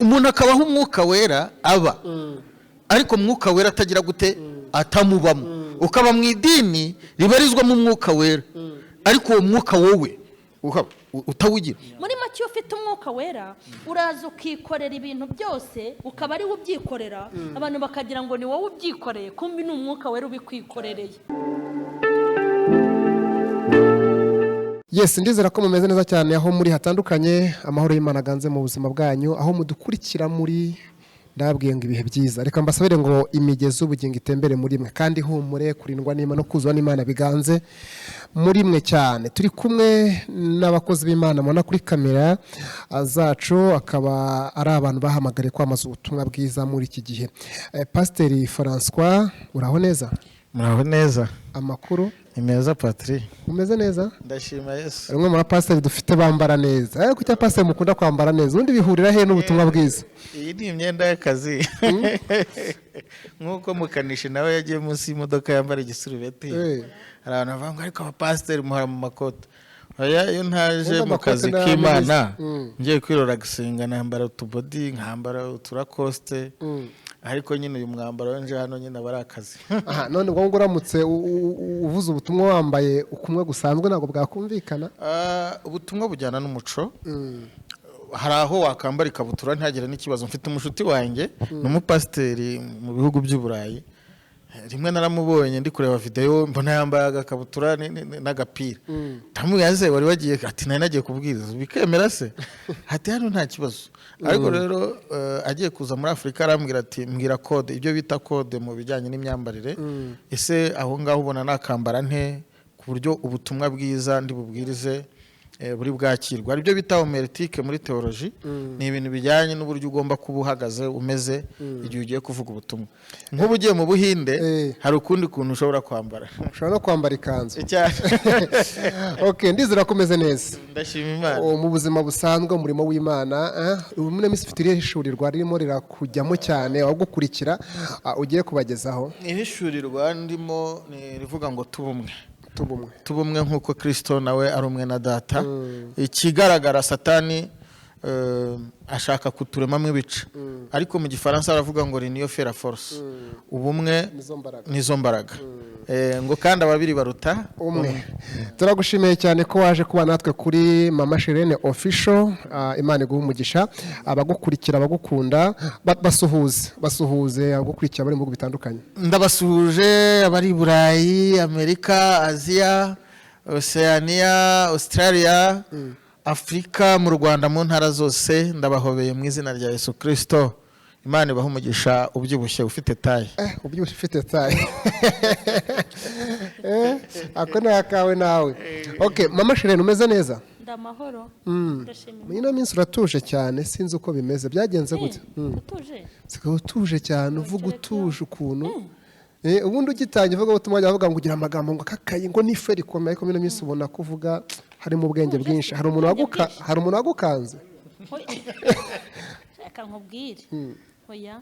umuntu akabaho umwuka wera aba ariko umwuka wera atagira gute atamubamo ukaba mu idini ribarizwa mu mwuka wera ariko uwo mwuka wowe utawugira. Muri make ufite umwuka wera uraza ukikorera ibintu byose ukaba ari ubyikorera abantu bakagira ngo ni wowe ubyikoreye kumbi ni umwuka wera ubikwikorereye. Yes, ndizera ko mumeze neza cyane aho muri hatandukanye, amahoro y'Imana ganze mu buzima bwanyu, aho mudukurikira muri ndabwiye ngo ibihe byiza. Reka mbasabire ngo imigezi ubugingo itembere muri mwe kandi humure kurindwa n'Imana no kuzwa n'Imana biganze muri mwe cyane. Turi kumwe n'abakozi b'Imana mubona kuri kamera zacu, akaba ari abantu bahamagare kwamaza ubutumwa bwiza muri iki gihe. Pasiteri Francois, uraho neza? Muraho neza. Amakuru imeza Patrick. Umeze neza? Ndashima Yesu. Rumwe mu pasiteri dufite bambara neza. Ariko cya pasiteri mukunda kwambara neza. Undi bihurira he n'ubutumwa bwiza? Iyi ni imyenda y'akazi. Nkuko mukanishi nawe yagiye munsi y'imodoka yambara igisurubeti. Hari abantu bavuga ngo ariko abapasiteri muhora mu makoti. Oya, iyo ntaje mu kazi k'Imana ngiye kwirora gusenga nambara utubodi, nkambara uturakoste. Ariko nyine uyu mwambaro wanje hano nyine abarakazi. Aha, none ngo uramutse uvuze ubutumwa wambaye ukumwe gusanzwe ntabwo bwakumvikana? Ubutumwa bujyana n'umuco. Hari aho wakambara ikabutura ntagire n'ikibazo. Mfite umushuti wanjye n'umupasiteri mu bihugu by'Uburayi. Rimwe naramubonye ndi kureba video mbona yambaye agakabutura n'agapira. Tamuyaze wari wagiye ati nari nagiye kubwiriza bikemera se? Ati hano nta kibazo. Ariko rero agiye kuza muri Afrika arambwira ati mbwira code, ibyo bita code mu bijyanye n'imyambarire. Ese aho ngaho ubona nakambara nte ku buryo ubutumwa bwiza ndi bubwirize buri bwakirwa. Ari byo bita homiletike muri theology. Ni ibintu bijyanye n'uburyo ugomba kuba uhagaze umeze igihe ugiye kuvuga ubutumwa. Nk'ubu ugiye mu Buhinde hari ukundi kuntu ushobora kwambara. Ushobora no kwambara ikanzu. Okay, ndizera ko umeze neza. Ndashima Imana. Mu buzima busanzwe umurimo w'Imana, muri minsi ufite ishurirwa ririmo rirakujyamo cyane wagukurikira ugiye kubagezaho. Ihishurirwa ndimo ni rivuga ngo tubumwe nkuko Kristo nawe ari umwe na Data. Ikigaragara Satani ashaka kuturemamo ibice, ariko mu Gifaransa baravuga ngo niyo fera force, ubumwe nizo mbaraga. Ngo kandi ababiri baruta umwe. Turagushimiye cyane ko waje kuba natwe kuri Mama Charlene official. Imana iguhe umugisha, abagukurikira abagukunda basuhuze abagukurikira bari mu bihugu bitandukanye. Ndabasuhuje abari Burayi, Amerika, Asia, Oceania, Australia, Afrika, mu Rwanda, mu ntara zose. Ndabahobeye mu izina rya Yesu Kristo. Imana ibahe umugisha ubyibushye ufite taye. Ubyibushye ufite taye. Ako nakawe nawe. Okay, Mama Charlene umeze neza? Ndamahoro. Ndashimira. Mwino minsi uratuje cyane, sinzi uko bimeze. Byagenze gute? Utuje. Sika utuje cyane, uvuga utuje ukuntu. Ubundi ugitangiye uvuga ubutumwa avuga ngo ugira amagambo ngo kakaye ngo ni feri komeye, ariko mwino minsi ubona kuvuga harimo ubwenge bwinshi. Hari umuntu wagukanze? Reka nkubwire. Oya,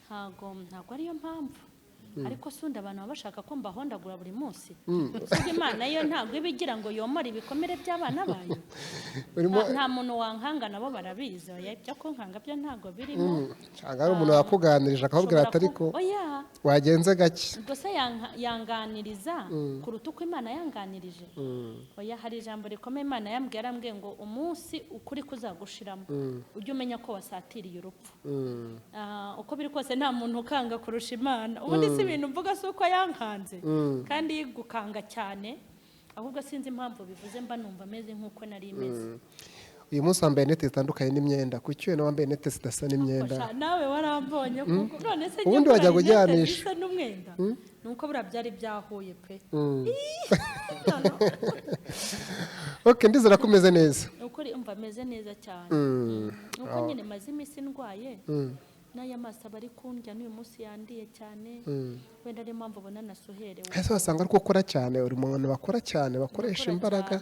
ntago ariyo mpamvu. Ariko sunda abantu bashaka ko mbahondagura buri munsi. Imana yo ntago ibigira ngo yomore ibikomere by'abana bayo. Nta muntu wankanga nabo barabizi. Oya, ibyo ko nkanga byo ntago birimo. Cyangwa ari umuntu wakuganirije akabwira ati ariko wagenze gake. Gusa yanganiriza kuruta uko Imana yanganirije. Oya, hari ijambo rikomeye Imana yambwiye ngo umunsi ukuri kuzagushiramo ujye umenya ko wasatiriye urupfu. Uko biri kose nta muntu ukanga kurusha Imana. Ubundi ibintu mvuga suko yankanze kandi yigukanga cyane, ahubwo sinzi impamvu bivuze mba numva ameze nkuko nari imeze. Uyu munsi wambaye nete zitandukanye n'imyenda, kuki we wambaye nete zidasa n'imyenda? Nawe warambonye kuko none se ubundi wajya kujyanisha n'umwenda nuko bura byari byahuye pe. Okay, ndizera ko umeze neza. Ukuri umva ameze neza cyane. Nuko nyine maze imisi ndwaye. Naya masaba ari kundya n'uyu munsi yandiye cyane. Wenda ari impamvu ubona nasuherewe. Ese wasanga ari gukora cyane, uri umuntu bakora cyane, bakoresha imbaraga,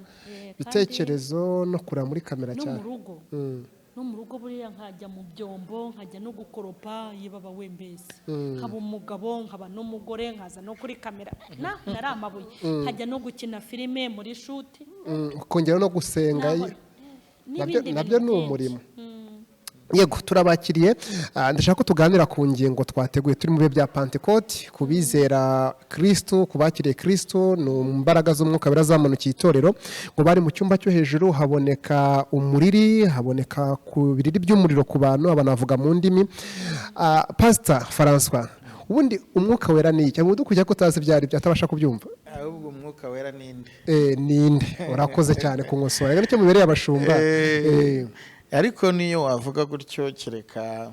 bitekerezo no kureba muri kamera cyane. No mu rugo buriya nkajya mu byombo, nkajya no gukoropa yibaba wembese. Nkaba umugabo, nkaba n'umugore, nkaza no kuri kamera. Nari amabuye. Nkajya no gukina filime muri shoot. Ukongera no gusenga. Nabyo ni umurimo. yego turabakiriye ndashaka ko tuganira ku ngingo twateguye turi mu bihe bya Pentecote ku bizera Kristo ku bakiriye Kristo no mbaraga z'umwuka birazamukiye itorero ngo bari mu cyumba cyo hejuru haboneka umuriri haboneka ku biriri by'umuriro ku bantu abanavuga mu ndimi Pastor Francois ubundi umwuka wera ni iki abudu kujya kutazi byari byatabasha kubyumva ahubwo umwuka wera ninde ninde urakoze cyane kunkosora rero cyo mubereye abashumba ariko niyo wavuga gutyo kereka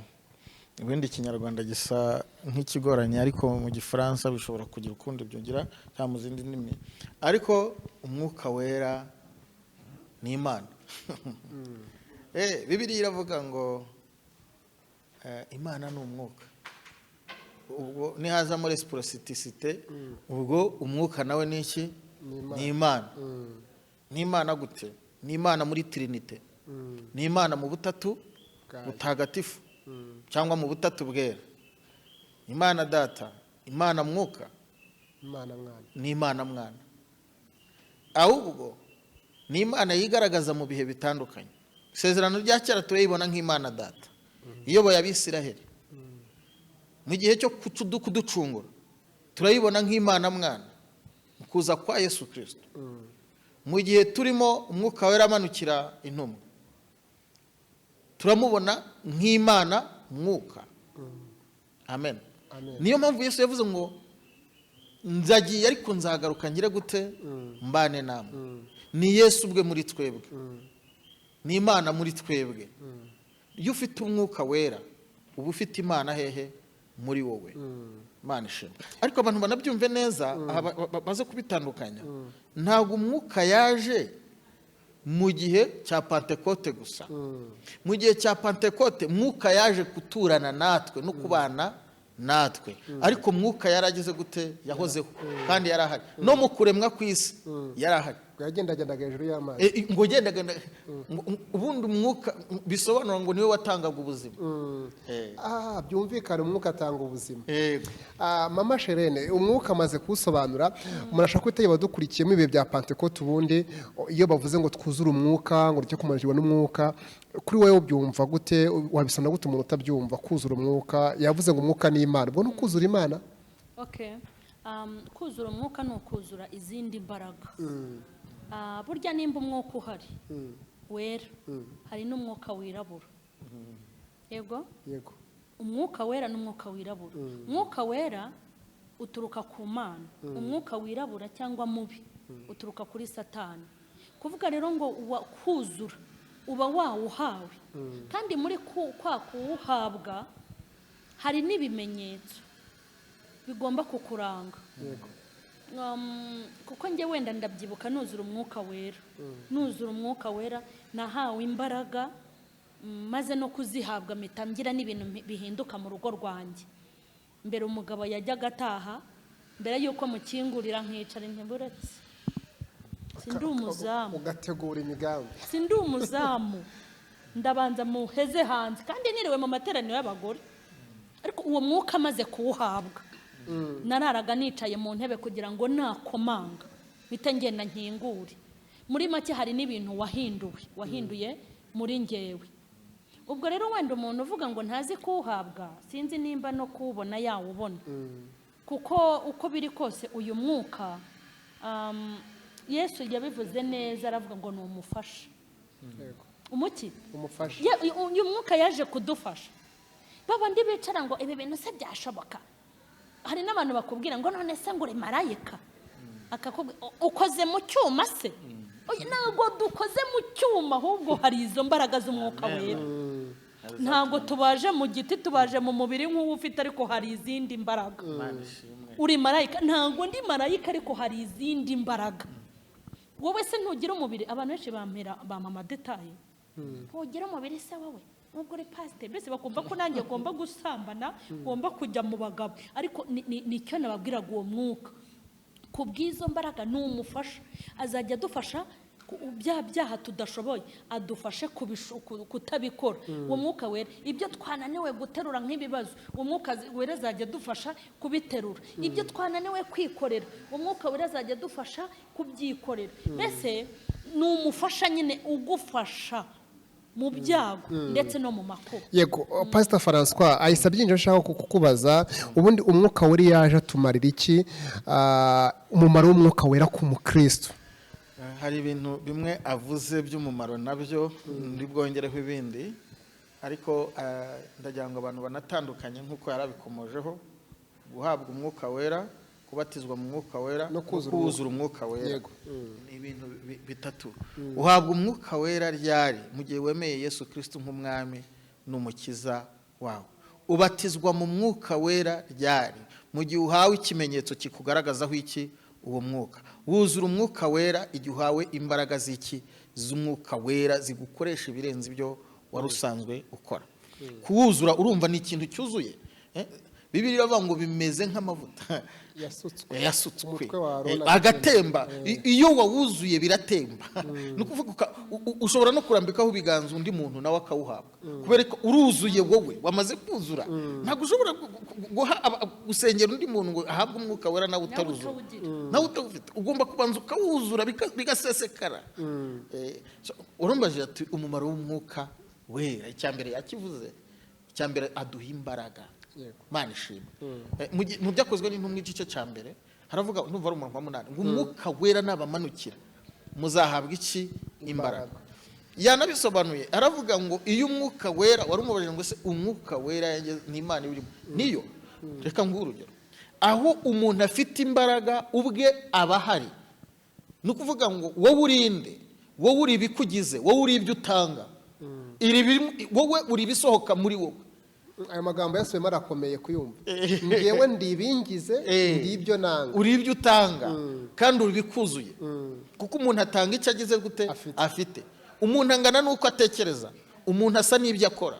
ibindi kinyarwanda gisa nk'ikigoranye ariko mu gifaransa bishobora kugira ukundi byongera cyangwa mu zindi ndimi ariko umwuka wera ni Imana Bibiliya iravuga ngo Imana ni umwuka ubwo nihazamo reciprocité ubwo umwuka nawe ni iki ni Imana ni Imana gute ni Imana muri Trinité ni Imana mu butatu butagatifu cyangwa mu butatu bwera Imana data Imana mwuka ni Imana mwana ahubwo ni Imana yigaragaza mu bihe bitandukanye isezerano rya kera turayibona nk'Imana data iyoboye abisiraheli mu gihe cyo kuducungura turayibona nk'Imana mwana mu kuza kwa Yesu Kristo mu gihe turimo umwuka wera amanukira intumwa turamubona nk'Imana mwuka amen niyo mpamvu Yesu yavuze ngo nzagiye ariko nzagaruka ngire gute mbane namwe ni Yesu ubwe muri twebwe ni Imana muri twebwe iyo ufite umwuka wera uba ufite Imana hehe muri wowe Imana ishimwe ariko abantu banabyumve neza baze kubitandukanya ntabwo umwuka yaje mu gihe cya Pentecote gusa mu gihe cya Pentecote mwuka yaje kuturana natwe no kubana natwe ariko mwuka yarageze gute yahozeho kandi yarahari no mu kuremwa kw'isi yarahari yagendagendaga hejuru y'amazi ngo ugendagenda ubundi umwuka bisobanura ngo niwe watangaga ubuzima byumvikana umwuka atanga ubuzima mama Charlene umwuka amaze kuwusobanura murashaka kwitega badukurikiyemo ibihe bya Pentecote ubundi iyo bavuze ngo twuzure umwuka ngo ryo kumanjirwa n'umwuka kuri wowe ubyumva gute wabisana gute umuntu utabyumva kuzura umwuka yavuze ngo umwuka ni Imana ubwo nukuzura Imana kuzura umwuka ni ukuzura izindi mbaraga burya nimba umwuka uhari wera hari n'umwuka wirabura yego umwuka wera n'umwuka wirabura umwuka wera uturuka ku Mana umwuka wirabura cyangwa mubi uturuka kuri Satani kuvuga rero ngo kuzura uba wawuhawe kandi muri kwa kuwuhabwa hari n'ibimenyetso bigomba kukuranga kuko njye wenda ndabyibuka nuzura umwuka wera nahawe imbaraga maze no kuzihabwa mitangira n'ibintu bihinduka mu rugo rwanjye mbere umugabo yajyaga ataha mbere yuko mukingurira nkicara ntiburetse sindi umuzamu ugategura imigambi sindi umuzamu ndabanza muheze hanze kandi niriwe mu materaniro y'abagore ariko uwo mwuka amaze kuwuhabwa nararaga nicaye mu ntebe kugira ngo nakomanga mpite ngenda nkingure muri make hari n'ibintu wahinduye muri ngewe ubwo rero wenda umuntu uvuga ngo ntazi kuwuhabwa sinzi nimba no kuwubona yawubona kuko uko biri kose uyu mwuka Yesu yabivuze neza aravuga ngo ni umufasha umufasha uyu mwuka yaje kudufasha babandi bicara ngo ibi bintu se byashoboka hari n'abantu bakubwira ngo none se ngo uri marayika akakubwira ukoze mu cyuma se ntabwo dukoze mu cyuma ahubwo hari izo mbaraga z'umwuka wera ntabwo tubaje mu giti tubaje mu mubiri nk'uwo ufite ariko hari izindi mbaraga uri marayika ntabwo ndi marayika ariko hari izindi mbaraga wowe se ntugira umubiri abantu benshi bampa amadetaye ntugira umubiri se wowe nubwo uri pasiteri mbese bakumva ko nanjye ngomba gusambana ngomba kujya mu bagabo ariko nicyo nababwiraga uwo mwuka ku bw'izo mbaraga ni umufasha azajya adufasha bya byaha tudashoboye adufashe kutabikora uwo mwuka wera ibyo twananiwe guterura nk'ibibazo uwo mwuka wera azajya adufasha kubiterura ibyo twananiwe kwikorera uwo mwuka wera azajya adufasha kubyikorera mbese ni umufasha nyine ugufasha mu byago ndetse no mu makuba. Yego Pastor Francois ahise abyinjira ashaka kukubaza ubundi umwuka wera yaje atumarira iki umumaro w'umwuka wera ku mukristo. Hari ibintu bimwe avuze by'umumaro nabyo ndi bwongereho ibindi ariko ndagira ngo abantu banatandukanye nk'uko yarabikomojeho guhabwa umwuka wera, kubatizwa mu mwuka wera no kuzura umwuka wera. Ni ibintu bitatu. Uhabwa umwuka wera ryari mu gihe wemeye Yesu Kristo nk'umwami n'umukiza wawe. Ubatizwa mu mwuka wera ryari mu gihe uhawe ikimenyetso kikugaragazaho iki uwo mwuka. Wuzura umwuka wera igihe uhawe imbaraga z'iki z'umwuka wera zigukoresha ibirenze ibyo wari usanzwe ukora. Kuwuzura urumva ni ikintu cyuzuye. Bibiliya iravuga ngo bimeze nk'amavuta yasutswe agatemba. Iyo wawuzuye biratemba. No kuvuga ushobora no kurambikaho ibiganza undi muntu nawe akawuhabwa kubera ko uruzuye wowe wamaze kuzura. Ntabwo ushobora gusengera undi muntu ngo ahabwe umwuka wera nawe utaruzura, nawe utawufite. Ugomba kubanza ukawuzura bigasesekara. Urumbaje ati umumaro w'umwuka wera icyambere yakivuze, icyambere aduha imbaraga. Mana ishimwe. Mu byakozwe n'intumwa igice cya mbere haravuga numva ari umurongo wa 8 ngo umwuka wera nabamanukira muzahabwa iki imbaraga. Yanabisobanuye aravuga ngo iyo umwuka wera wari umubajije ngo se umwuka wera ni Imana ibirimo niyo. Reka nguhe urugero aho umuntu afite imbaraga ubwe abahari. No kuvuga ngo wowe urinde, wowe uri ibikugize, wowe uri ibyo utanga, wowe uri ibisohoka muri wowe. Aya magambo yasubiyemo arakomeye kuyumva. Ngewe ndi ibingize ndi ibyo nanga, uri ibyo utanga kandi uri bikuzuye. Kuko umuntu atanga icyo agize gute afite. Umuntu angana nuko atekereza, umuntu asa n'ibyo akora.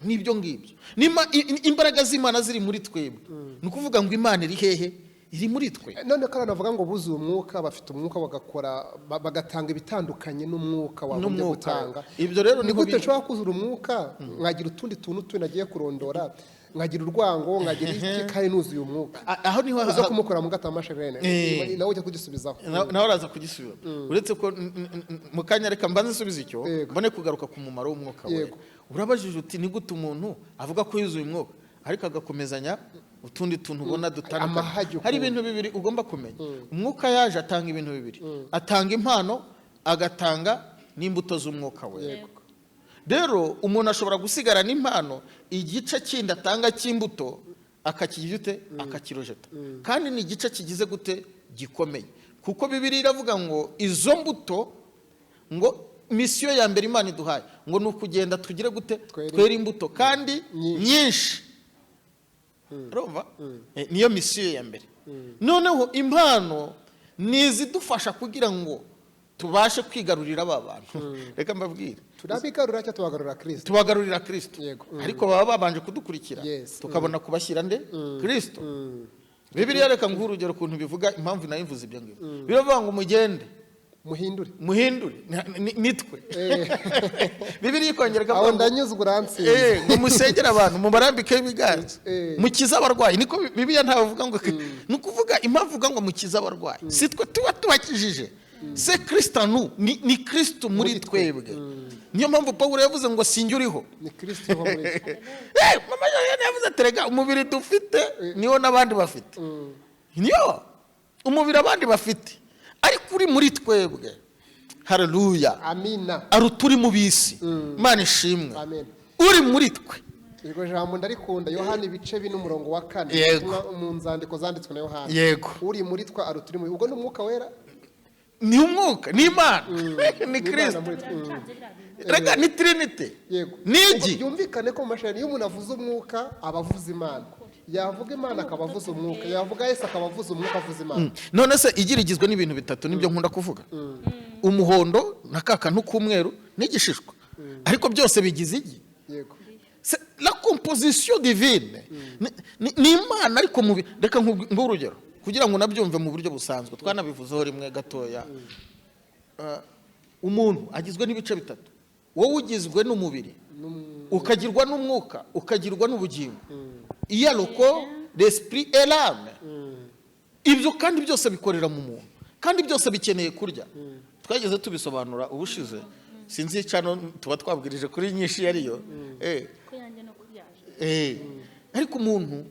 Nibyo ngibyo imbaraga z'Imana ziri muri twebwe. Ni ukuvuga ngo Imana iri hehe? Iri muri twe. None kandi navuga ngo buzuye umwuka bafite umwuka bagakora bagatanga ibitandukanye n'umwuka wagombye gutanga. Ibyo rero ni gute nshobora kuzura umwuka nkagira utundi tuntu nagiye kurondora, nkagira urwango, nkagira iki kandi nuzuye umwuka. Aho niho uza kumukora mu gatama Charlene nawe ujya kugisubizaho. Nawe uraza kugisubira. Uretse ko mu kanya reka mbanze subiza icyo mbone kugaruka ku mumaro w'umwuka wera. Urabajije uti ni gute umuntu avuga ko yuzuye umwuka ariko agakomezanya utundi tuntu ubona dutandukanye. Hari ibintu bibiri ugomba kumenya. Umwuka yaje atanga ibintu bibiri. Atanga impano, agatanga n'imbuto z'umwuka wera. Rero umuntu ashobora gusigarana impano, igice kindi atanga cy'imbuto akakijute akakirojeta. Kandi ni igice kigize gute gikomeye. Kuko Bibiliya iravuga ngo izo mbuto ngo misiyo ya mbere Imana iduhaye ngo ni ukugenda tugire gute twera imbuto kandi nyinshi. Urumva? Niyo misiyo ya mbere. Noneho impano nizidufasha kugira ngo tubashe kwigarurira aba bantu. Reka mbabwire. Turabigarura cyangwa tubagarurira Kristo? Tubagarurira Kristo. Ariko baba babanje kudukurikira tukabona kubashyira nde Kristo. Bibiliya reka nguhe urugero kuntu bivuga impamvu nayo imvuze ibyo ngibyo. Biravuga ngo mugende muhindure nitwe. Bibiliya ikongera aho ndanyuzwe uransi ngo musengere abantu mubarambike ibiganza mukiza abarwayi. Niko Bibiliya ntavuga ngo ni ukuvuga impamvu uvuga ngo mukiza abarwayi si twe tuba tubakijije, se Kristo ni Kristo muri twebwe. Niyo mpamvu Pawulo yavuze ngo sinjye uriho ni Kristo muri twe. Mama yavuze terega umubiri dufite niwo n'abandi bafite. Niyo umubiri abandi bafite ariko uri muri twebwe. Haleluya, amina. Ari turi mu bisi. Imana ishimwe. Amen. Uri muri twe. Iryo jambo ndarikunda. Yohana ibice 4:4 mu nzandiko zanditswe na Yohana. Yego. Uri muri twe ari turi muri. Ubwo ni umwuka wera? Ni umwuka, ni Imana. Ni Kristo. Rega ni Trinity. Yego. Nigi. Yumvikane ko mashani iyo umuntu avuze umwuka abavuza Imana. Yavuga Imana akabavuza umwuka, yavuga Yesu akabavuza umwuka avuza Imana. None se igirigizwe n'ibintu bitatu nibyo nkunda kuvuga. Umuhondo na kakantu k'umweru n'igishishwa. Ariko byose bigize igi. Yego. La composition divine. Ni Imana ariko mu reka ngurugero kugira ngo nabyumve mu buryo busanzwe. Twanabivuzeho rimwe gatoya. Umuntu agizwe n'ibice bitatu. Wowe ugizwe n'umubiri, ukagirwa n'umwuka, ukagirwa n'ubugingo. Il y a le corps, l'esprit et l'âme. Ibyo kandi byose bikorera mu muntu. Kandi byose bikeneye kurya. Twageze tubisobanura ubushize. sinzi cano tuba twabwirije kuri nyinshi yariyo ko yanjye no kubyaje ariko umuntu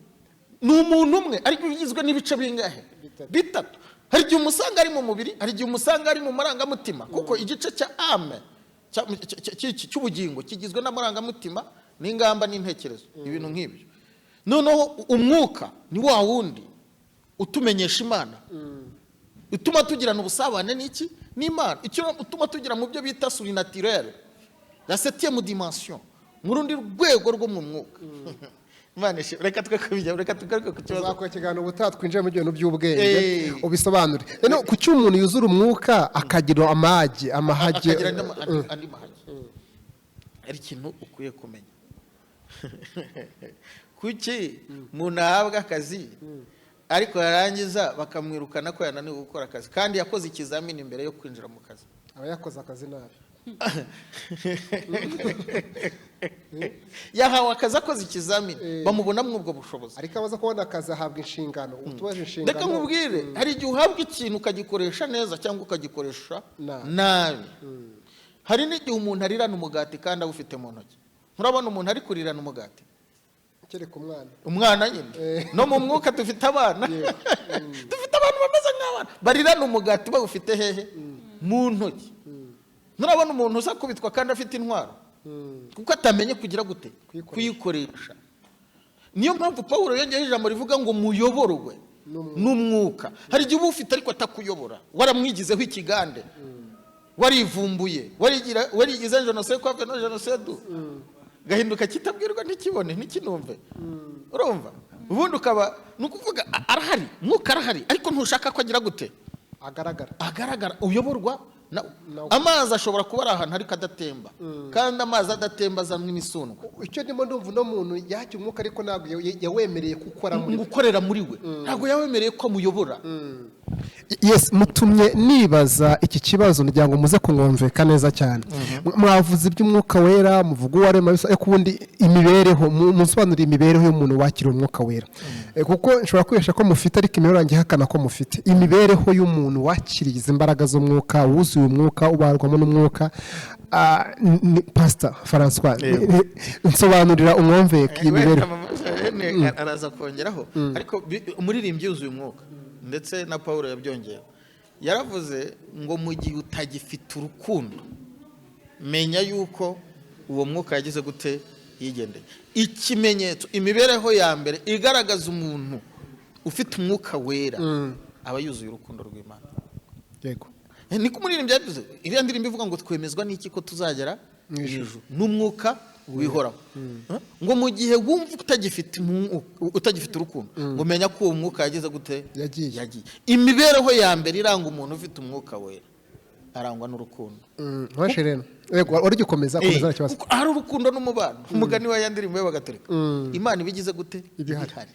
ni umuntu umwe ariko bigizwe n'ibice bingahe bitatu. Hari igihe umusanga ari mu mubiri, hari igihe umusanga ari mu marangamutima, kuko igice cya ame cy'ubugingo kigizwe n'amarangamutima n'ingamba n'intekerezo, ibintu nk'ibyo. Noneho umwuka ni wa wundi utumenyesha Imana, utuma tugirana ubusabane n'iki n'Imana, icyo utuma tugira mu byo bita surinaturel, la septième dimension, mu rundi rwego rwo mu mwuka. Imana reka twekubijya, reka tugaruke ku kibazo. Uzakora ikiganiro utatwinjiye mu bintu by'ubwenge ubisobanure. Eno ku cy'umuntu yuzura umwuka akagira amahage akagira andi mahage. Ari ikintu ukwiye kumenya. Kuki umuntu ahabwa akazi ariko yarangiza bakamwirukana ko yananiwe gukora akazi kandi yakoze ikizamini imbere yo kwinjira mu kazi? Aba yakoze akazi nabi. Yahawe akazi akoze ikizamini bamubona mu ubwo bushobozi, ariko abaza kubona akazi ahabwa inshingano. Utubaje inshingano, reka nkubwire, hari igihe uhabwa ikintu ukagikoresha neza cyangwa ukagikoresha nabi. Hari n'igihe umuntu arirana umugati kandi awufite mu ntoki. Murabona umuntu ari kurirana umugati, kereka umwana nyine. No mu mwuka dufite abana, dufite abantu bameze nk'abana barirana umugati bawufite hehe? Mu ntoki. Murabona umuntu uza kubitwa kandi afite intwaro, kuko atamenye kugira gute kuyikoresha. Niyo mpamvu Pawulo yongeyeho ijambo rivuga ngo muyoborwe n'umwuka. Hari igihe uba ufite ariko atakuyobora, waramwigizeho ikigande, warivumbuye, warigize jenoside kwa no jenoside, gahinduka kitabwirwa ntikibone ntikinumve. Urumva? Ubundi ukaba nukuvuga arahari, mwuka arahari, ariko ntushaka ko agira gute agaragara. Uyoborwa amazi ashobora kuba ari ahantu ariko adatemba, kandi amazi adatemba azanwa imisundwe. Icyo ndimo ndumva uno muntu yacyo umwuka ariko ntabwo yawemereye gukorera muri we, ntabwo yawemereye ko amuyobora. Yes, mutumye nibaza iki kibazo ngira ngo muze kumwumveka neza cyane. Mwavuze iby'umwuka wera, muvuga uwarema bisa ariko ubundi imibereho, musobanurira imibereho y'umuntu wakira umwuka wera. Kuko nshobora kwihesha ko mufite ariko imibereho yanjye hakana ko mufite. Imibereho y'umuntu wakiriye izi mbaraga z'umwuka, wuzuye umwuka, ubarwamo n'umwuka. Pastor Francois, nsobanurira umwumveka imibereho. Araza kongeraho, ariko umuririmbyi yuzuye umwuka ndetse na Pawulo yabyongeye, yaravuze ngo mu gihe utagifite urukundo menya yuko uwo mwuka yagize gute yigendeye. Ikimenyetso, imibereho ya mbere igaragaza umuntu ufite umwuka wera aba yuzuye urukundo rw'Imana. Yego, niko umuririmbyi yavuze. Iriya ndirimbo ivuga ngo twemezwa n'iki ko tuzagera mu ijuru n'umwuka wihoraho. Ngo mu gihe wumva utagifite urukundo ngo menya ko uwo mwuka yagize gute yagiye. Imibereho ya mbere iranga umuntu ufite umwuka wera arangwa n'urukundo. Washerena yego, uri gikomeza komeza kibazo. Hari urukundo n'umubano. Umugani wa yandirimbo y'Abagatolika, Imana ibigize gute ibihari.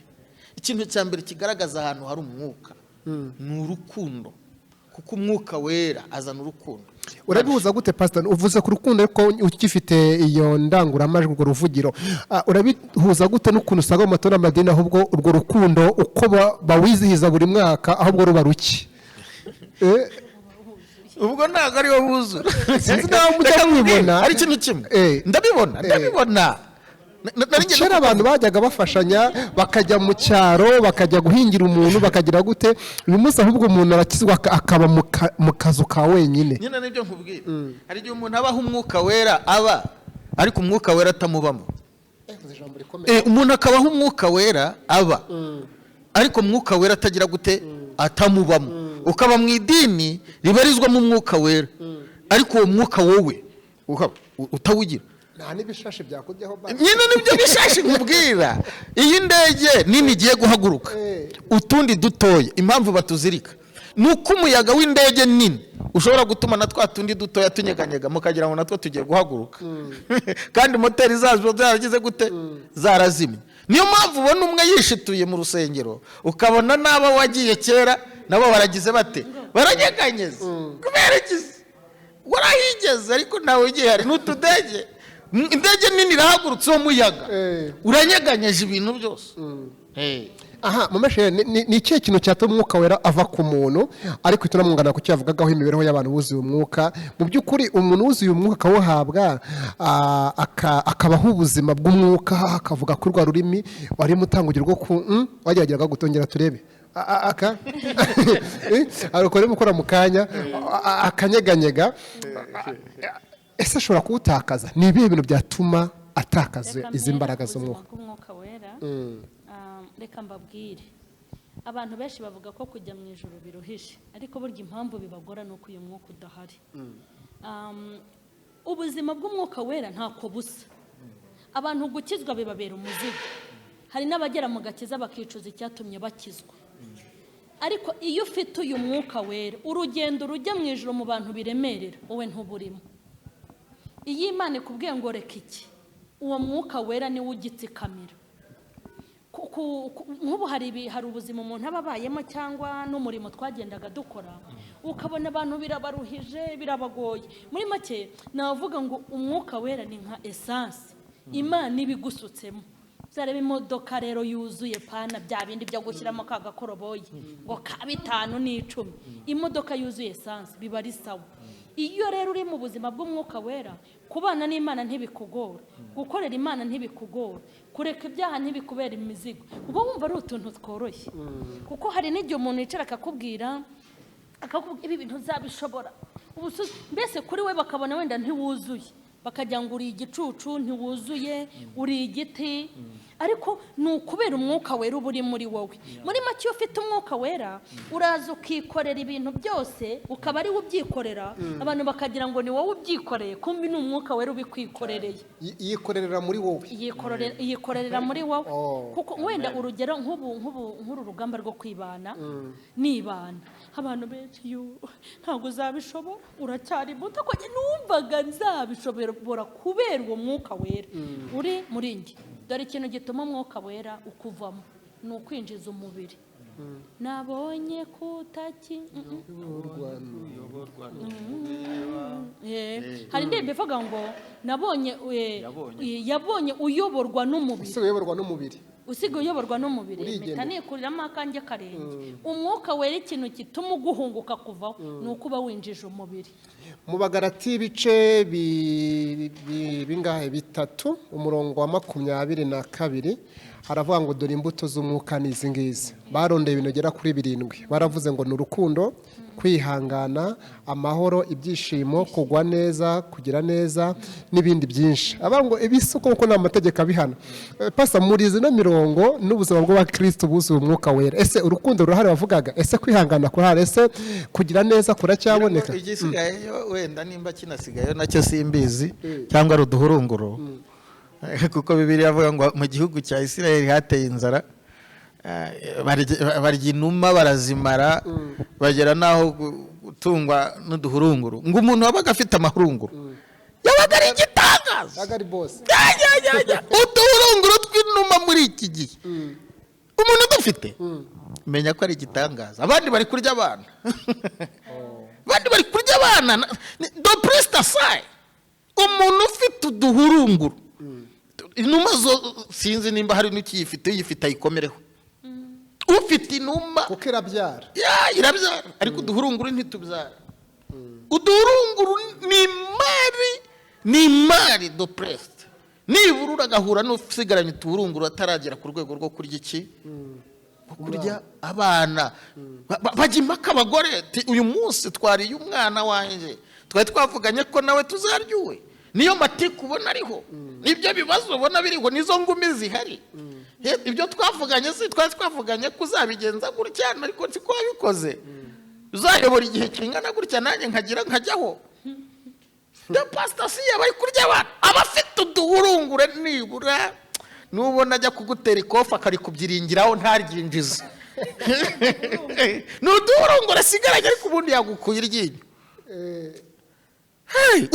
Ikintu cya mbere kigaragaza ahantu hari umwuka ni urukundo, kuko umwuka wera azana urukundo. Urabihuza gute Pastor? Uvuze ku rukundo ariko ukifite iyo ndanguramajwi urwo ruvugiro. Urabihuza gute n'ukuntu usanga mu matora y'amadini ahubwo urwo rukundo uko bawizihiza buri mwaka ahubwo ruba ruki? Ubwo ntabwo ariwo buzura. Sinzi nawe mujya mwibona. Ari ikintu kimwe. Ndabibona. Kera abantu bajyaga bafashanya bakajya mu cyaro bakajya guhingira umuntu bakagira gute. Uyu munsi ahubwo umuntu arakizwa akaba mu kazu ka wenyine. Nyine nibyo nkubwira. Hari igihe umuntu abaho umwuka wera ariko umwuka wera atamubamo. Umuntu akabaho umwuka wera ariko umwuka wera atagira gute atamubamo. Ukaba mu idini ribarizwamo umwuka wera ariko uwo mwuka wowe utawugira. Nta n'ibishashi byakujyaho ba. Nyine nibyo bishashi nkubwira. Iyi ndege nini igiye guhaguruka, utundi dutoya, impamvu batuzirika nuko umuyaga w'indege nini ushobora gutuma na twa tundi dutoya tunyeganyega mukagira ngo natwo tugiye guhaguruka. Kandi moteri zazo zaragize gute zarazimye. Niyo mpamvu ubona umwe yishituye mu rusengero ukabona naba wagiye kera nabo baragize bate baranyeganyeza. Kubera ikizi warahigeze ariko nawe ugiye hari n'utudege. Indege nini irahagurutse uwo muyaga uranyeganyeje ibintu byose. aha mumeshe ni ikihe kintu cyatuma umwuka wera ava ku muntu ariko tunamwungana ku cyo yavugagaho imibereho y'abantu buzuye umwuka mu by'ukuri umuntu wuzuye umwuka akawuhabwa akabaho ubuzima bw'umwuka akavuga kuri rwa rurimi warimo utangugiro rwo wagerageraga gutongera turebe ariko gukora mu kanya akanyeganyega ese ashobora kuwutakaza ni ibihe bintu byatuma atakaza izi mbaraga z'umwuka wera reka mbabwire abantu benshi bavuga ko kujya mu ijoro biruhije ariko burya impamvu bibagora ni uko uyu mwuka udahari ubuzima bw'umwuka wera ntako busa abantu gukizwa bibabera umuzigo hari n'abagera mu gakiza bakicuza icyatumye bakizwa ariko iyo ufite uyu mwuka wera urugendo rujya mu ijoro mu bantu biremerera wowe ntuburimo iyo Imana ikubwiye ngo reka iki uwo mwuka wera niwe ugitsikamira nk'ubu hari ubuzima umuntu aba abayemo cyangwa n'umurimo twagendaga dukora ukabona abantu birabaruhije birabagoye muri make navuga ngo umwuka wera ni nka esanse Imana ibigusutsemo zareba imodoka rero yuzuye pana bya bindi byo gushyiramo ka gakoroboyi ngo ka 5 n'10 imodoka yuzuye esanse biba ari sawa iyo rero uri mu buzima bw'umwuka wera kubana n'Imana ntibikugora gukorera Imana ntibikugora kureka ibyaha ntibikubera imizigo ubwo wumva ari utuntu tworoshye kuko hari n'igihe umuntu yicara akakubwira ibi bintu zabishobora mbese kuri we bakabona wenda ntiwuzuye bakajya ngo uri igicucu ntiwuzuye uri igiti ariko ni ukubera umwuka wera uba uri muri wowe muri make iyo ufite umwuka wera uraza ukikorera ibintu byose ukaba ari we ubyikorera abantu bakagira ngo ni wowe ubyikoreye kumbi ni umwuka wera ubikwikorereye yikorera muri wowe yikorera muri wowe kuko wenda urugero nk'uru rugamba rwo kwibana nibana abantu benshi ntabwo uzabishobora uracyari muto ko numvaga nzabishobora kubera uwo mwuka wera uri muri njye dore ikintu gituma umwuka wera ukuvamo ni ukwinjiza umubiri nabonye kutaki hari indirimbo ivuga ngo yabonye uyoborwa n'umubiri usigaye uyoborwa n'umubiri mpita nikuriramo akanjye karenge umwuka wera ikintu gituma uguhunguka kuvaho ni uko uba winjije umubiri mu Bagalati ibice bingahe 3 umurongo wa 22 haravuga ngo dore imbuto z'umwuka ni izi ngizi barondeye ibintu gera kuri 7 baravuze ngo ni urukundo kwihangana amahoro ibyishimo kugwa neza kugira neza n'ibindi byinshi abango ibisuko uko n'amategeko abihana pasa murizi no mirongo n'ubuzima bw'abakristo buzuye umwuka wera ese urukundo ruhari wavugaga ese kwihangana kurahari ese kugira neza kuracyaboneka igisigaye wenda nimba kinasigaye nacyo simbizi cyangwa ruduhurunguro kuko Bibiliya avuga ngo mu gihugu cya Isirayeli hateye inzara barya inuma barazimara bagera naho gutungwa n'uduhurunguru ngo umuntu wabaga afite amahurunguru yabaga ari igitangaza uduhurunguru tw'inuma muri iki gihe umuntu dufite menya ko ari igitangaza abandi bari kurya abana do presta sai umuntu ufite uduhurunguru inuma zo sinzi nimba hari n'ikiyifite yifite ayikomereho ufite inuma kuko irabyara irabyara ariko uduhurunguru ntitubyara uduhurunguru ni imari do presta nibura uragahura n'usigaranye utuhurunguru ataragera ku rwego rwo kurya iki kurya abana bajya impaka abagore uyu munsi twariye umwana wanjye twari twavuganye ko nawe tuzaryuwe niyo matiku ubona ariho nibyo bibazo ubona biriho nizo ngumi zihari ibyo twavuganye twari twavuganye kuzabigenza gutya ariko siko wabikoze uzayobora igihe kingana gutya nanjye nkajyaho the pastor si yaba ari kurya abana abafite uduhurungure nibura nubona ajya kugutera ikofa akarikubyiringiraho ntaryinjiza ni uduhurungure asigaranye ariko ubundi yagukuye iryinyo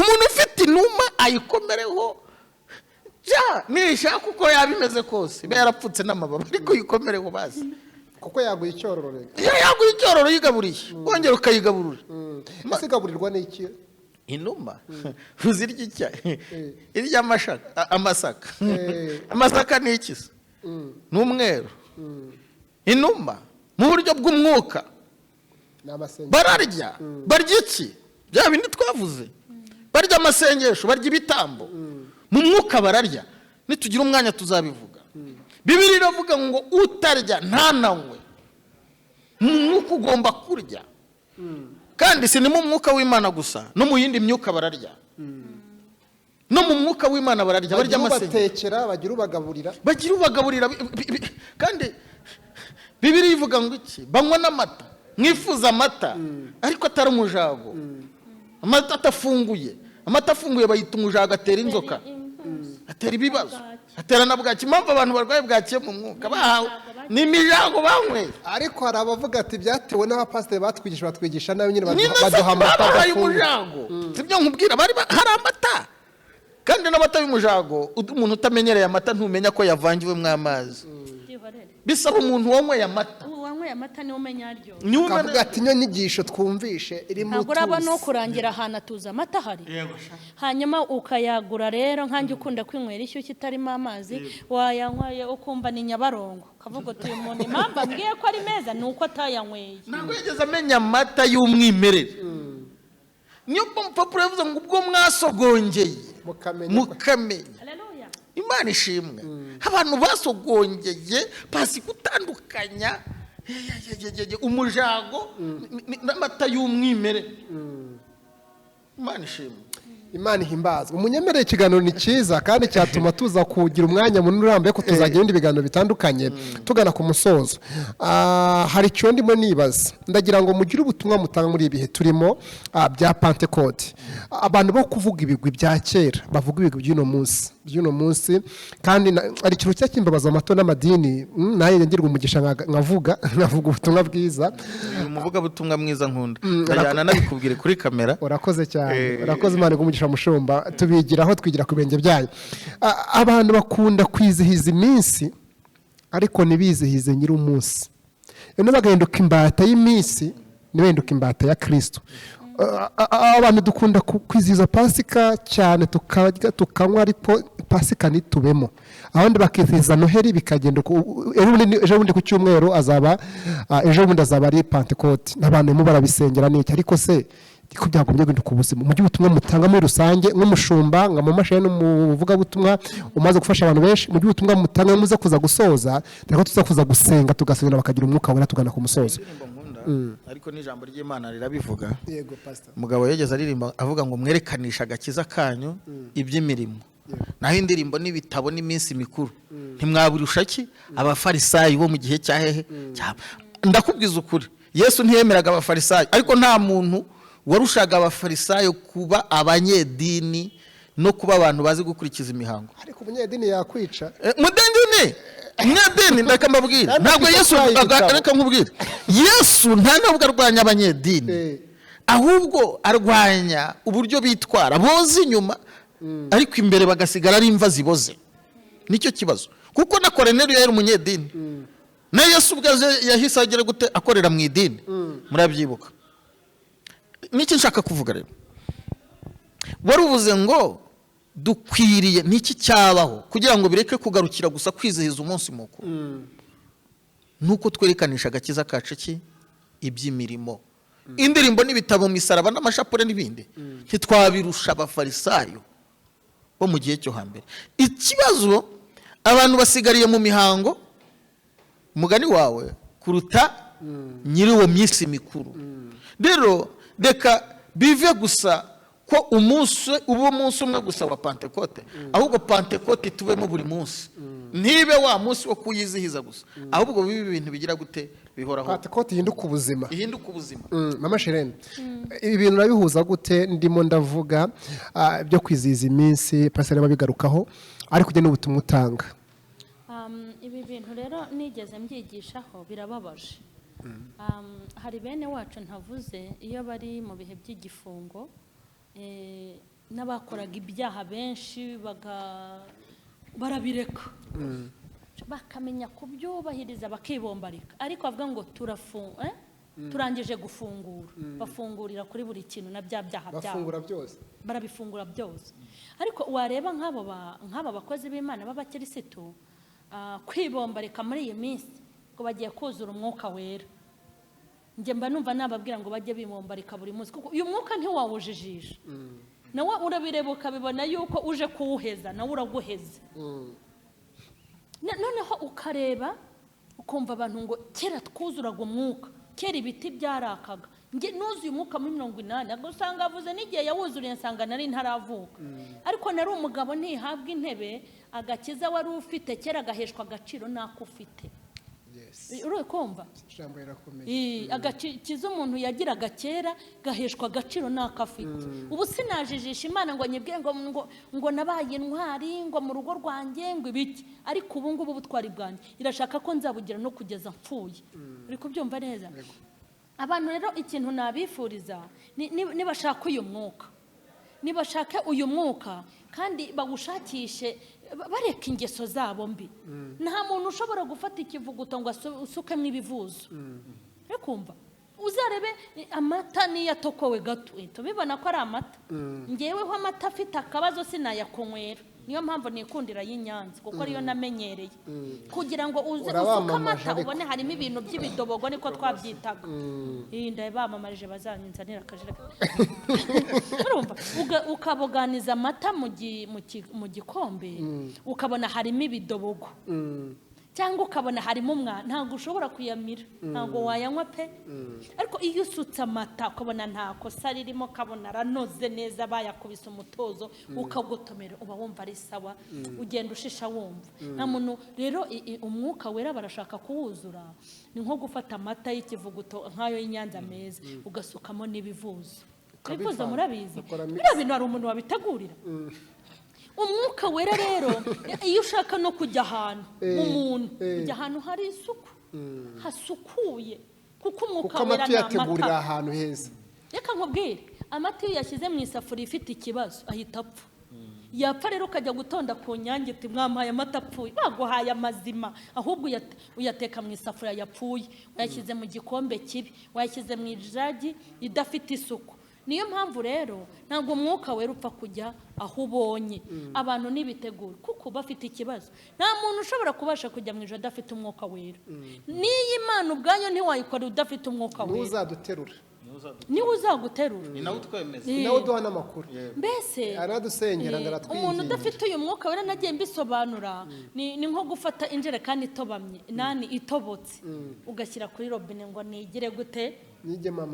umuntu ufite inuma ayikomereho nishaka uko yabimeze kose iba yarapfutse n'amababa ariko yikomereho bazi kuko yaguye icyororo iyo yaguye icyororo yigaburiye wongera ukayigaburura ese igaburirwa n'iki inuma uzirya icya irya amasaka amasaka ni iki se ni umweru inuma mu buryo bw'umwuka bararya barya iki bya bindi twavuze barya amasengesho barya ibitambo mu mwuka bararya nitugira umwanya tuzabivuga Bibiliya iravuga ngo utarya ntananywe mu mwuka ugomba kurya kandi si ni mu mwuka w'Imana gusa no mu yindi myuka bararya no mu mwuka w'Imana bararya barya amasengesho bagira ubagaburira kandi Bibiliya ivuga ngo iki banywa n'amata mwifuza amata ariko atari umujago amata afunguye bayita umujago atera inzoka atera ibibazo atera na bwaki impamvu abantu barwaye bwakiye mu mwuka bahawe ni imijago banyweye ariko hari abavuga ati byatewe n'abapasiteri batwigisha nayo nyine baduha amata bahaye umujago sibyo nkubwira hari amata kandi n'amata y'umujago umuntu utamenyereye amata ntumenya ko yavangiwemo amazi bisaba umuntu wanyweye amata niwe umenya aryo kavuga ati nyo nyigisho twumvishe irimo ntabwo uraba no kurangira ahantu atuza amata ahari hanyuma ukayagura rero nkanjye ukunda kwinywera ishyushyu itarimo amazi wayanyweye ukumva ni nyabarongo kavuga uti uyu muntu impamvu ambwiye ko ari meza ni uko atayanyweye ntabwo yageze amenya amata y'umwimerere niyo mpamvu yavuze ngo ubwo mwasogongeye mukamenya Imana ishimwe abantu basogongeye pasi gutandukanya umujago n'amata y'umwimerere Imana ishimwe Imana ihimbazwe umunyemerere ikiganiro ni cyiza kandi cyatuma tuza kugira umwanya munini urambuye ko tuzagira ibindi biganiro bitandukanye tugana ku musozo hari icyo ndimo nibaza ndagira ngo mugire ubutumwa mutanga muri ibihe turimo bya Pentecote abantu bo kuvuga ibigwi bya kera bavuga ibigwi by'uno munsi kandi ari ikintu cyakimbabaza amato n'amadini naye ngirwa umugisha nkavuga ubutumwa bwiza umuvuga butumwa mwiza nkunda ndajyana nabikubwire kuri kamera urakoze cyane urakoze Imana igumugisha mushumba tubigiraho twigira ku benge byayo abantu bakunda kwizihiza iminsi ariko nibizihize nyiri umunsi eno bagahinduka imbata y'iminsi nibahinduka imbata ya Kristo abantu dukunda kwizihiza pasika cyane tukanywa ariko pasika nitubemo abandi bakizihiza noheri bikagenda ejo bundi ku cyumweru ejo bundi azaba ari Pentecote n'abantu mu barabisengera n'iki ariko se ko byagombye guhinduka ubuzima mu gihe mutanga muri rusange nk'umushumba nka mu mashini n'umuvuga butumwa umaze gufasha abantu benshi mu gihe ubutumwa mutanga muze kuza gusoza rero tuza kuza gusenga tugasengera bakagira umwuka wera tugana ku musozo ariko n'ijambo ry'Imana rirabivuga yego pastor umugabo yageze aririmba avuga ngo mwerekanisha agakiza kanyu iby'imirimo naho indirimbo n'ibitabo n'iminsi mikuru ntimwaburusha ki abafarisayi bo mu gihe cya hehe ndakubwiza ukuri Yesu ntiyemeraga abafarisayi ariko nta muntu warushaga abafarisayo kuba abanyedini no kuba abantu bazi gukurikiza imihango ariko umunyedini yakwica umunyedini ndakamabwira ntabwo Yesu reka nkubwira Yesu nta nubwo arwanya abanyedini ahubwo arwanya uburyo bitwara boze inyuma ariko imbere bagasigara ari imva ziboze nicyo kibazo kuko na Korneliyo yari umunyedini na Yesu ubwaze yahise agera gute akorera mu idini murabyibuka niki nshaka kuvuga rero waruvuze ngo dukwiriye niki cyabaho kugira ngo bireke kugarukira gusa kwizihiza umunsi mukuru nuko twerekananisha agakiza kacu ki iby'imirimo indirimbo n'ibitabo misaraba n'amashapure n'ibindi ntitwabirusha abafarisayo bo mu gihe cyo hambere ikibazo abantu basigariye mu mihango mugani wawe kuruta nyiri uwo minsi mikuru rero reka bive gusa ko umunsi umwe gusa wa Pentecote ahubwo Pentecote tubemo buri munsi ntibe wa munsi wo kuyizihiza gusa ahubwo bibe ibintu bigira gute bihoraho Pentecote ihinduka ubuzima mama Charlene ibi bintu nabihuza gute ndimo ndavuga byo kwizihiza iminsi pastor babigarukaho ariko ujye n'ubutumwa utanga ibi bintu rero nigeze mbyigishaho birababaje hari bene wacu ntavuze iyo bari mu bihe by'igifungo n'abakoraga ibyaha benshi barabireka bakamenya kubyubahiriza bakibombarika ariko bavuga ngo turangije gufungura bafungurira kuri buri kintu na bya byaha byabo barabifungura byose ariko wareba nk'aba bakozi b'Imana b'abakirisitu kwibombarika muri iyi minsi ngo bagiye kuzura umwuka wera njye mba numva nababwira ngo bajye bimombarika buri munsi kuko uyu mwuka ntiwawujijisha nawe urabireba ukabibona yuko uje kuwuheza nawe uraguheze noneho ukareba ukumva abantu ngo kera twuzuraga umwuka kera ibiti byarakaga nge nuzuye umwuka muri 80 agusanga avuze n'igihe yawuzuriye nsanga nari ntaravuka ariko nari umugabo ntihabwa intebe agakiza wari ufite kera agaheshwa agaciro nako ufite uri kumva ijambo rirakomeye agakiza umuntu yagiraga kera gaheshwa agaciro nako afite ubu sinajijisha Imana ngo nyibwiye ngo nabaye intwari ngo mu rugo rwanjye ngo ibiki ariko ubu ngubu butwari bwanjye irashaka ko nzabugira no kugeza mpfuye uri kubyumva neza abantu rero ikintu nabifuriza nibashaka uyu mwuka nibashaka uyu mwuka kandi bagushakishe bareka ingeso zabo mbi nta muntu ushobora gufata ikivuguto ngo asukemo ibivuzo kumva uzarebe amata niyatokowe gato tubibona ko ari amata ngeweho amata afite akabazo sinayakonywera niyo mpamvu nikundira y'Inyanza kuko ariyo namenyereye kugira ngo uze usuka amata ubone harimo ibintu by'ibidobogo niko twabyitaga ndabamamarije bazanyinzanira akajereka urumva ukaboganiza amata mu gikombe ukabona harimo ibidobogo cyangwa ukabona harimo umwana ntabwo ushobora kuyamira ntabwo wayanywa pe ariko iyo usutse amata ukabona nta kosa ririmo kabona aranoze neza bayakubise umutozo ukagotomera uba wumva ari sawa ugenda ushisha wumva nta muntu rero umwuka wera barashaka kuwuzura ni nko gufata amata y'ikivuguto nk'ayo y'Inyanza meza ugasukamo n'ibivuzo ibivuzo murabizi biriya bintu hari umuntu wabitegurira umwuka wera rero iyo ushaka no kujya ahantu umuntu ujya ahantu hari isuku hasukuye kuko umwuka wera ni amata ahantu heza reka nkubwire amata iyo yashyize mu isafuriya ifite ikibazo ahita apfa yapfa rero ukajya gutonda ku nyange ati mwampaye amata apfuye baguhaye amazima ahubwo uyateka mu isafuriya yapfuye wayashyize mu gikombe kibi wayashyize mu ijagi idafite isuku niyo mpamvu rero ntabwo umwuka wera upfa kujya aho ubonye abantu nibitegura kuko bafite ikibazo nta muntu ushobora kubasha kujya mu ijoro adafite umwuka wera n'iyi Imana ubwanyo ntiwayikora udafite umwuka wera uzaduterura niwe uzaguterura ni nawe utwemeza ni nawe uduha n'amakuru mbese aradusengera ngo aratwingingira umuntu udafite uyu mwuka wera nagiye mbisobanura ni nko gufata injerekani itobamye nani itobotse ugashyira kuri robine ngo nigire gute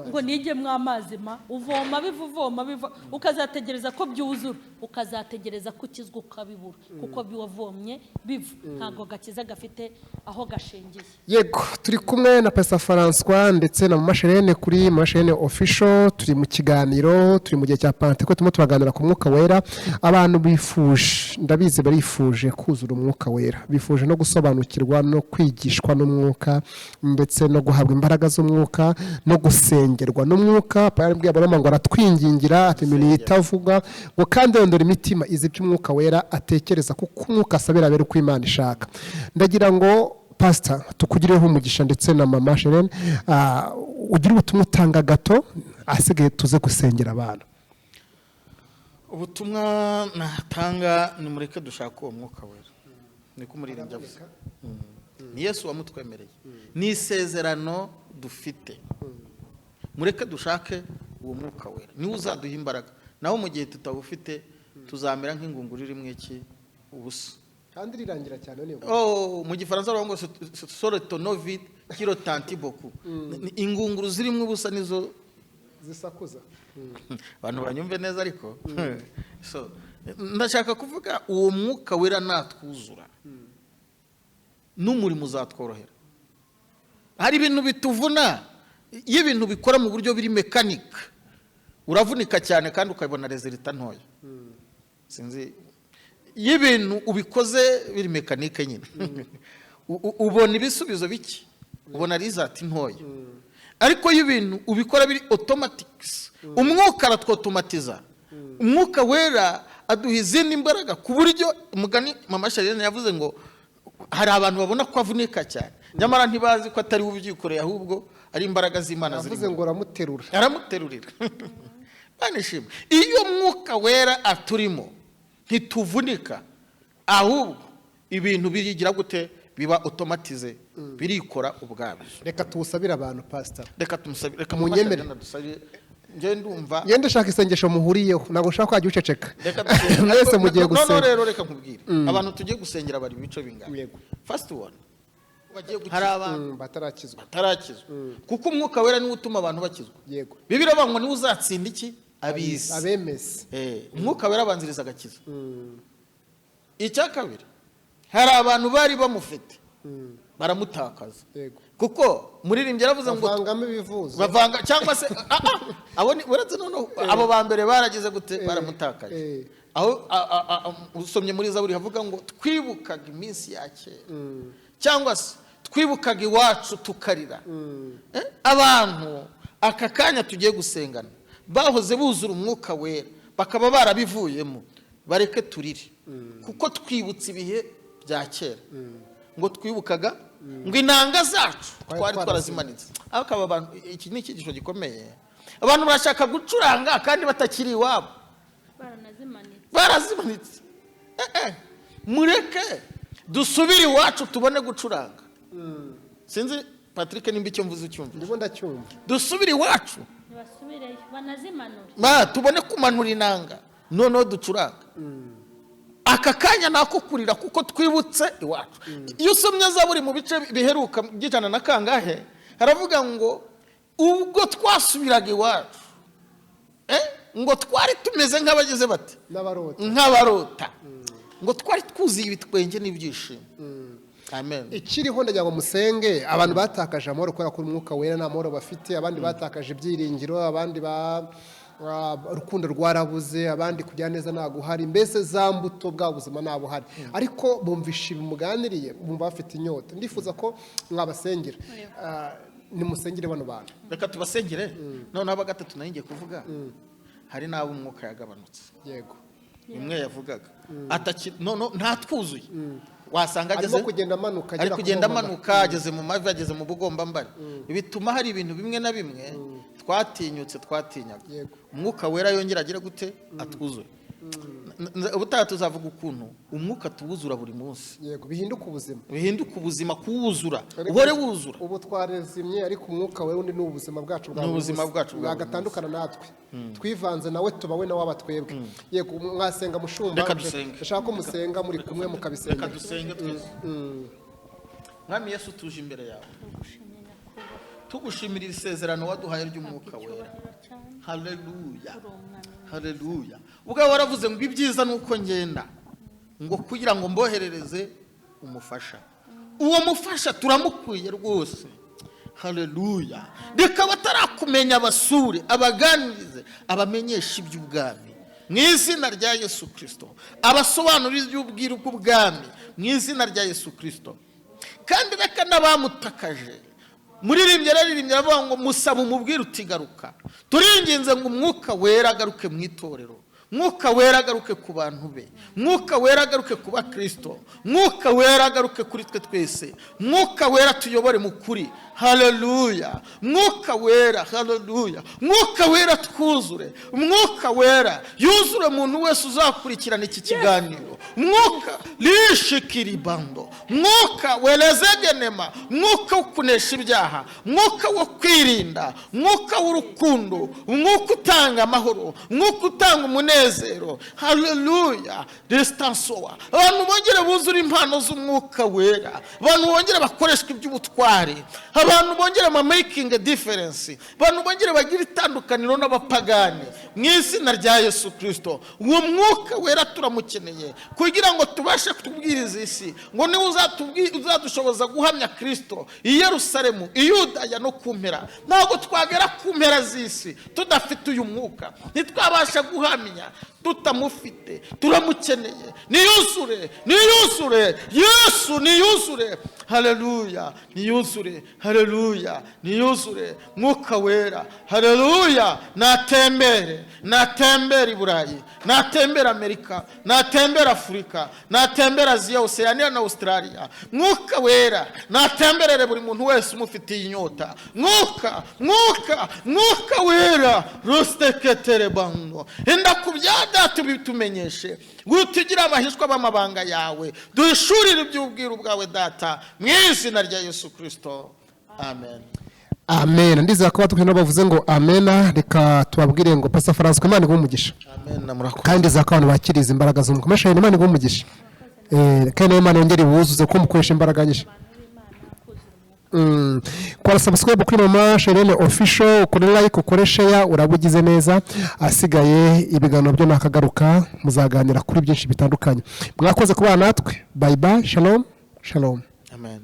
ngo nigemo amazi uvoma biva ukazategereza ko byuzura ukazategereza ko ukizwa ukabibura kuko biwavomye biva ntabwo gakiza gafite aho gashingiye yego turi kumwe na Pastor Francois ndetse na Mama Charlene kuri Mama Charlene official turi mu kiganiro turi mu gihe cya Pentecote turimo turaganira ku mwuka wera abantu bifuje ndabizi barifuje kuzura umwuka wera bifuje no gusobanukirwa no kwigishwa n'umwuka ndetse no guhabwa imbaraga z'umwuka no gusengerwa n'umwuka parabwiye abaroma ngo aratwingingira ati ibintu yitavuga ngo kandi yondora imitima izi by'umwuka wera atekereza kuko umwuka asabira abera uko Imana ishaka ndagira ngo Pastor tukugireho umugisha ndetse na Mama Charlene ugira ubutumwa utanga gato asigaye tuze gusengera abantu ubutumwa natanga ni mureke dushaka uwo mwuka wera niko umuririmbyi avuze ni Yesu wamutwemereye ni isezerano dufite mureke dushake uwo mwuka wera niwe uzaduha imbaraga naho mu gihe tutawufite tuzamera nk'ingunguru irimo iki ubusa kandi rirangira cyane niyo mu gifaransa bavuga ngo sorotonovide kirotantiboku ingunguru zirimo ubusa nizo zisakuza abantu banyumve neza ariko ndashaka kuvuga uwo mwuka wera natwuzura n'umurimo uzatworohera hari ibintu bituvuna iyo ibintu bikora mu buryo biri mekanika uravunika cyane kandi ukabona resulta ntoya sinzi iyo ibintu ubikoze biri mekanike nyine ubona ibisubizo bike ubona result ntoya ariko iyo ibintu ubikora biri automatics umwuka aratwotomatiza umwuka wera aduha izindi imbaraga ku buryo umugani Mama Charlene yavuze ngo hari abantu babona ko avunika cyane nyamara ntibazi ko atari ubyikoreye ahubwo ari imbaraga z'Imana ziri yavuze ngo aramuterurira banishima iyo mwuka wera aturimo ntituvunika ahubwo ibintu birigira gute biba automatize birikora ubwabyo. reka tuwusabire abantu pastor, Reka tumusabire, reka Munyemere. dusabire. Nje ndumva ngende shaka isengesho muhuriyeho, ntabwo ushaka kwajya uceceka. reka mwese mugiye no gusenga. rero reka nkubwire abantu tugiye gusengera bari bico bingana. Yego. First one bagiye gukira, hari abantu batarakizwa. batarakizwa kuko umwuka wera niwe utuma abantu bakizwa. Yego. Bibiri abangwa niwe uzatsinda iki abizi abemeze. umwuka wera abanziriza agakiza. Icya kabiri, hari abantu bari bamufite baramutakaza. Yego. Kuko muririmbyi yaravuze ngo bavangamo ibivuzo, bavanga cyangwa se abo ni uretse noneho abo ba mbere baragize gute baramutakaje. Aho usomye muri Zaburi havuga ngo twibukaga iminsi ya kera cyangwa se twibukaga iwacu tukarira. Abantu aka kanya tugiye gusengana bahoze buzura umwuka wera bakaba barabivuyemo, bareke turire kuko twibutse ibihe bya kera ngo twibukaga ngo inanga zacu twari twarazimanitse. Akaba abantu, iki ni icyigisho gikomeye. Abantu barashaka gucuranga kandi batakiri iwabo, barazimanitse. Mureke dusubire iwacu tubone gucuranga. Sinzi Patrick nimba icyo mvuze ucyumva. ndimo ndacyumva. Dusubire iwacu ntibasubireyo banazimanure, tubone kumanura inanga noneho ducuranga. Aka kanya nako kurira kuko twibutse iwacu. Iyo usomye Zaburi mu bice biheruka by'ijana na kangahe haravuga ngo ubwo twasubiraga iwacu ngo twari tumeze nk'abagize bati nk'abarota, ngo twari twuzuye ibitwenge n'ibyishimo. Amen. Ikiriho ndagira ngo musenge abantu batakaje amahoro kubera ko umwuka wera nta mahoro bafite, abandi batakaje ibyiringiro, abandi urukundo rwarabuze, abandi kujya neza ntago uhari, mbese za mbuto bwa buzima ntago uhari. Ariko bumvisha ibimuganiriye bumva bafite inyota. Ndifuza ko mwabasengera, nimusengere bano bantu. Reka tubasengere. None aba gatatu nayo ngiye kuvuga, hari n'abo umwuka yagabanutse. Yego. Imwe yavugaga no ntatwuzuye, wasanga ageze kugenda amanuka ageze mu mavi, ageze mu bugombambari. Bituma hari ibintu bimwe na bimwe twatinyaga. Umwuka wera yongera agira gute atwuzuye. Ubutaha tuzavuga ukuntu umwuka tuwuzura buri munsi. Yego, bihinduka ubuzima kuwuzura, uhore wuzura. Ubu twarezimye ariko umwuka we undi n'ubuzima bwacu bwa gatandukana natwe. Twivanze nawe tubawe nawe abatwebwe. Yego, mwasenga mushumba, ndashaka ko musenga muri kumwe mukabisenga. Reka dusenge twese. Mwami Yesu tuje imbere yawe tugushimira isezerano waduhaye ry'umwuka wera. Haleluya, haleluya. Ubwo waravuze ngo ibyiza nuko ngenda ngo kugira ngo mboherereze umufasha. Uwo mufasha turamukwiye rwose. Haleluya. Reka batarakumenya abasure, abaganirize, abamenyesha iby'ubwami mu izina rya Yesu Kristo, abasobanurira iby'ubwiru bw'ubwami mu izina rya Yesu Kristo. Kandi reka n'abamutakaje muririmbye avuga ngo musaba umubwire utigaruka. Turinginze ngo umwuka wera agaruke mu itorero, mwuka wera agaruke ku bantu be, mwuka wera agaruke ku bakristo, mwuka wera agaruke kuri twe twese, mwuka wera tuyobore mu kuri. Haleluya. Mwuka wera, haleluya. Mwuka wera twuzure, mwuka wera yuzure umuntu wese uzakurikirana iki kiganiro. Mwuka lishikiribando, mwuka welezegenema, mwuka wo kunesha ibyaha, mwuka wo kwirinda, mwuka w'urukundo, mwuka utanga amahoro, mwuka utanga umunezero. Haleluya. Restansoa, abantu bongere buzura impano z'umwuka wera, abantu bongere bakoreshwa iby'ubutware, abantu bongere making a difference, abantu bongere bagira itandukaniro n'abapagani mu izina rya Yesu Kristo. Uwo mwuka wera turamukeneye kugira ngo tubashe kubwiriza isi, ngo ni uzadushoboza guhamya Kristo i Yerusalemu, i Yudaya no kumpera. Ntabwo twagera ku mpera z'isi tudafite uyu mwuka, ntitwabasha guhamya tutamufite. Turamukeneye. Niyuzure, niyuzure Yesu, niyuzure. Haleluya, niyuzure. Haleluya, niyuzure mwuka wera. Haleluya. Natembere i Burayi, natembere Amerika, natembere Afurika, natembera Aziya, Oceania na Australia. Mwuka wera natemberere buri muntu wese umufitiye inyota. Mwuka wera rusteketere bano enda kubyada tubitumenyeshe gutugira amahishwa b'amabanga yawe, duhishurire iby'ubwiru bwawe data mu izina rya Yesu Kristo, amen. Amen. Ndizera ko batukana bavuze ngo amena. Reka tubabwire ngo Pastor Francois, Imana iguhe umugisha. Amen. Namurakoze. Kandi ndizera ko abantu bakiriza imbaraga z'umukomesha, Imana iguhe umugisha. Kandi Imana yongere buzuze ko mukoresha imbaraga nyinshi. Kwa subscribe kuri Mama Charlene official, ukore like, ukore share, urabugize neza. Asigaye ibiganiro byo nakagaruka, muzaganira kuri byinshi bitandukanye. Mwakoze kubana natwe. Bye bye. Shalom. Amen.